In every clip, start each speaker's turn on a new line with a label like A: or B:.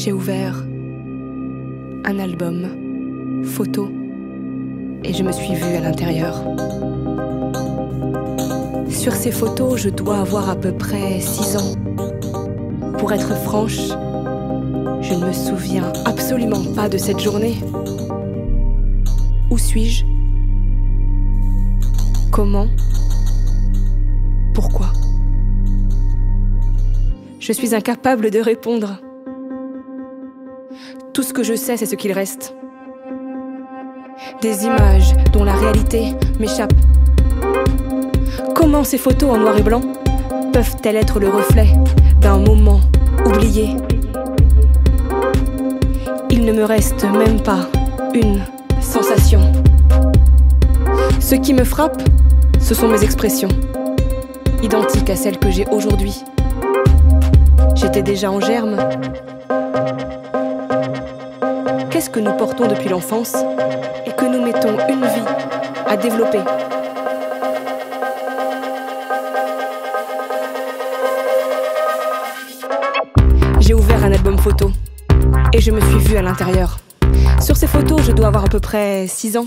A: J'ai ouvert un album, photo, et je me suis vue à l'intérieur. Sur ces photos, je dois avoir à peu près 6 ans. Pour être franche, je ne me souviens absolument pas de cette journée. Où suis-je? Comment? Pourquoi? Je suis incapable de répondre. Tout ce que je sais, c'est ce qu'il reste. Des images dont la réalité m'échappe. Comment ces photos en noir et blanc peuvent-elles être le reflet d'un moment oublié? Il ne me reste même pas une sensation. Ce qui me frappe, ce sont mes expressions, identiques à celles que j'ai aujourd'hui. J'étais déjà en germe. Qu'est-ce que nous portons depuis l'enfance et que nous mettons une vie à développer? J'ai ouvert un album photo et je me suis vue à l'intérieur. Sur ces photos, je dois avoir à peu près 6 ans.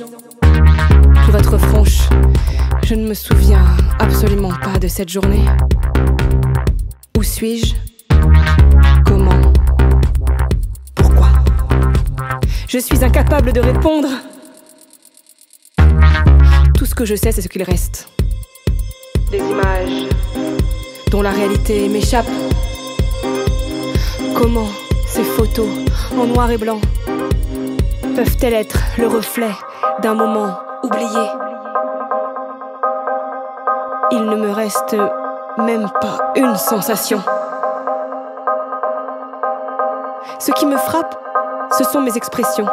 A: Pour être franche, je ne me souviens absolument pas de cette journée. Où suis-je? Comment? Pourquoi? Je suis incapable de répondre. Tout ce que je sais, c'est ce qu'il reste. Des images dont la réalité m'échappe. Comment ces photos en noir et blanc peuvent-elles être le reflet d'un moment oublié? Il ne me reste même pas une sensation. Ce qui me frappe, ce sont mes expressions,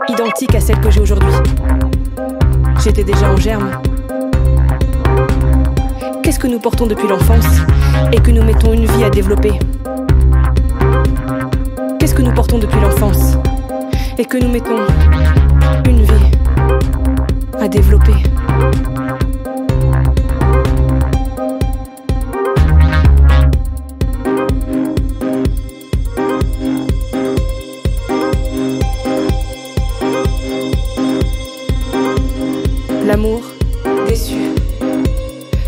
A: identiques à celles que j'ai aujourd'hui. J'étais déjà en germe. Qu'est-ce que nous portons depuis l'enfance et que nous mettons une vie à développer? Qu'est-ce que nous portons depuis l'enfance et que nous mettons une vie à développer? L'amour, déçu,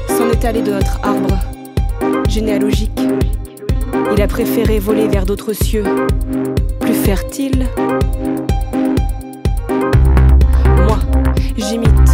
A: s'en est allé de notre arbre généalogique. Il a préféré voler vers d'autres cieux, plus fertiles. Moi, j'imite